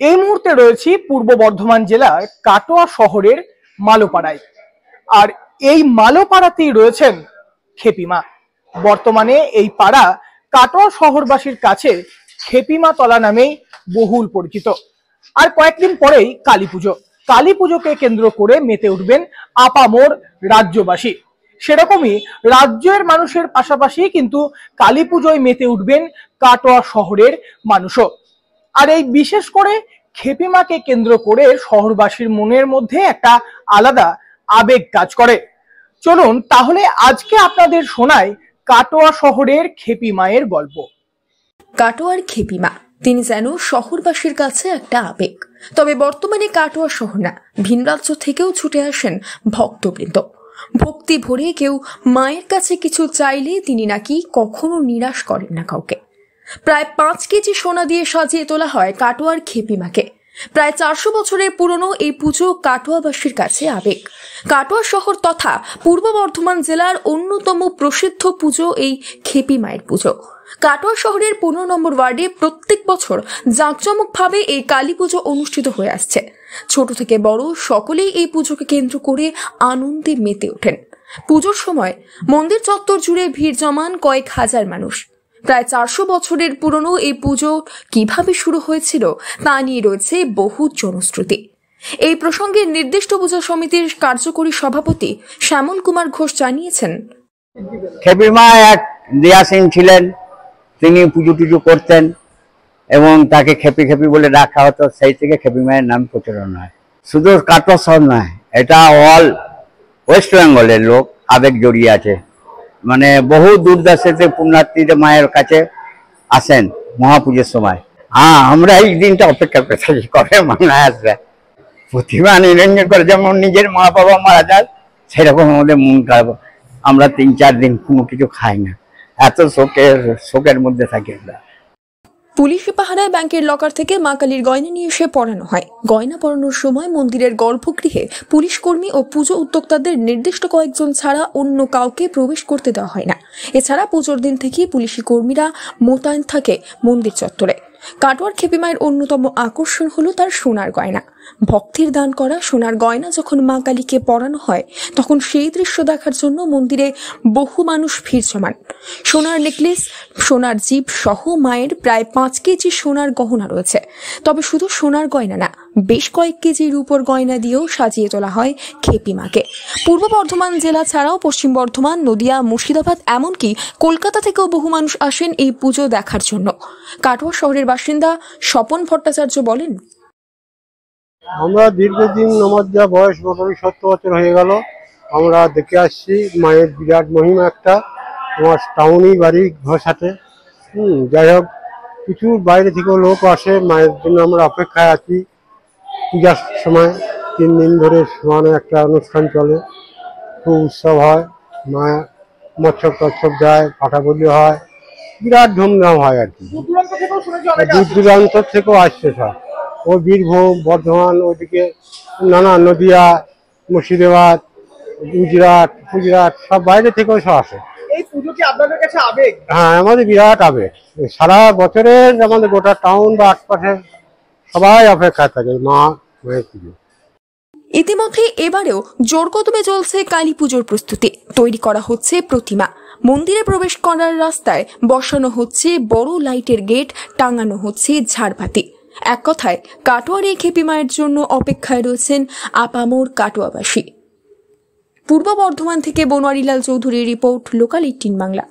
এই মুহূর্তে রয়েছি পূর্ব বর্ধমান জেলার কাটোয়া শহরের মালোপাড়ায়। আর এই মালোপাড়াতেই রয়েছেন খেপিমা। বর্তমানে এই পাড়া কাটোয়া শহরবাসীর কাছে খেপিমা তলা নামেই বহুল পরিচিত। আর কয়েকদিন পরেই কালী পুজো। কালী পুজোকে কেন্দ্র করে মেতে উঠবেন আপামোর রাজ্যবাসী। সেরকমই রাজ্যের মানুষের পাশাপাশি কিন্তু কালী পুজোয় মেতে উঠবেন কাটোয়া শহরের মানুষও। আর এই বিশেষ করে খেপিমাকে কেন্দ্র করে শহরবাসীর মনের মধ্যে একটা আলাদা আবেগ কাজ করে। চলুন তাহলে আজকে আপনাদের শোনাই কাটোয়া শহরের খেপিমায়ের গল্প। কাটোয়ার খেপিমা তিনি যেন শহরবাসীর কাছে একটা আবেগ। তবে বর্তমানে কাটোয়া শহর না, ভিন রাজ্য থেকেও ছুটে আসেন ভক্তবৃন্দ। ভক্তি ভরে কেউ মায়ের কাছে কিছু চাইলে তিনি নাকি কখনো নিরাশ করেন না কাউকে। প্রায় 5 কেজি সোনা দিয়ে সাজিয়ে তোলা হয় কাটোয়ার খেপিমাকে। প্রায় 400 বছরের পুরনো এই পুজো কাটোয়াবাসীর কাছে আবেগ। কাটোয়া শহর তথা পূর্ব বর্ধমান জেলার অন্যতম প্রসিদ্ধ পুজো এই খেপিমায়ের পুজো। কাটোয়া শহরের 15 নম্বর ওয়ার্ডে প্রত্যেক বছর জাঁকজমকভাবে এই কালী পুজো অনুষ্ঠিত হয়ে আসছে। ছোট থেকে বড় সকলেই এই পুজোকে কেন্দ্র করে আনন্দে মেতে ওঠেন। পুজোর সময় মন্দির চত্বর জুড়ে ভিড় জমান কয়েক হাজার মানুষ। প্রায় 400 বছরের পুরনো এই পুজো কিভাবে শুরু হয়েছিল তা নিয়ে রয়েছে বহু জনশ্রুতি। এই প্রসঙ্গে নির্দিষ্ট পূজা সমিতির কার্যকরী সভাপতি শ্যামল কুমার ঘোষ জানিয়েছেন, খেপিমা এক দিয়াসীন ছিলেন। তিনি পুজো টুজো করতেন এবং তাকে খেপি খেপি বলে ডাকা হতো। সেই থেকে খেপিমায়ের নাম প্রচলন হয়। শুধু কাটোয়া শহর নয়, এটা অল ওয়েস্ট বেঙ্গলের লোক আবেগ জড়িয়ে আছে। মানে বহু দূরদর্শীতে পুণ্যার্থীরা মায়ের কাছে আসেন মহাপুজোর সময়। আমরা এই দিনটা অপেক্ষা করে থাকি, কবে মা আসবে। প্রতিমা নিরঞ্জন করে যেমন নিজের মা বাবা মারা যায়, সেরকম আমাদের মন খারাপ। আমরা 3-4 দিন কোনো কিছু খাই না, এত শোকের মধ্যে থাকি আমরা। পুলিশি পাহারায় ব্যাংকের লকার থেকে মা কালীর গয়না নিয়ে এসে পরানো হয়। গয়না পরানোর সময় মন্দিরের গর্ভগৃহে পুলিশ কর্মী ও পুজো উদ্যোক্তাদের নির্দিষ্ট কয়েকজন ছাড়া অন্য কাউকে প্রবেশ করতে দেওয়া হয় না। এছাড়া পুজোর দিন থেকেই পুলিশি কর্মীরা মোতায়েন থাকে মন্দির চত্বরে। কাটোয়ার খেপিমায়ের অন্যতম আকর্ষণ হলো তার সোনার গয়না। ভক্তির দান করা সোনার গয়না যখন মা কালীকে পরানো হয়, তখন সেই দৃশ্য দেখার জন্য মন্দিরে বহু মানুষ ভিড় জমান। সোনার নেকলেস, সোনার জিভ সহ মায়ের প্রায় 5 কেজি সোনার গহনা রয়েছে। তবে শুধু সোনার গয়না না, বেশ কয়েক কেজির উপর গয়না দিয়েও সাজিয়ে তোলা হয় খেপিমাকে। পূর্ব বর্ধমান জেলা ছাড়াও পশ্চিম বর্ধমান, নদিয়া, মুর্শিদাবাদ এমনকি কলকাতা থেকেও বহু মানুষ আসেন এই পুজো দেখার জন্য। কাটোয়া শহরের বাসিন্দা স্বপন ভট্টাচার্য বলেন, আমরা দীর্ঘদিন আমার যা বয়স মোটামুটি 70 বছর হয়ে গেল, আমরা দেখে আসছি। মায়ের বিরাট মহিমা একটা। আমার টাউনই বাড়ি ঘষাতে। যাই হোক, কিছু বাইরে থেকেও লোক আসে, মায়ের জন্য আমরা অপেক্ষায় আছি। পূজার সময় 3 দিন ধরে সমানে একটা অনুষ্ঠান চলে, খুব উৎসব হয়। মায়ের মৎস্য টৎসব যায়, ফাটাবলি হয়, বিরাট ধুমধাম হয় আর কি। দূর দূরান্ত থেকেও আসছে সব। ও বীরভূম, বর্ধমান, ওইদিকে নানা নদিয়া, মুর্শিদাবাদ, গুজরাট সব বাইরে থেকেও সব আসে। এই পুজো কি আপনাদের কাছে আবেগ? হ্যাঁ, আমাদের বিরাট আবেগ। সারা বছরের আমাদের গোটা টাউন বা আশপাশে সবাই অপেক্ষা থাকে মায়ের পুজো। ইতিমধ্যে এবারেও জোর কদমে চলছে কালী পুজোর প্রস্তুতি। তৈরি করা হচ্ছে প্রতিমা। মন্দিরে প্রবেশ করার রাস্তায় বসানো হচ্ছে বড় লাইটের গেট, টাঙানো হচ্ছে ঝাড়বাতি। এক কথায় কাটোয়ার এই খেপিমায়ের জন্য অপেক্ষায় রয়েছেন আপামোর কাটোয়াবাসী। পূর্ব বর্ধমান থেকে বনোয়ারিলাল চৌধুরীর রিপোর্ট, লোকাল 18 বাংলা।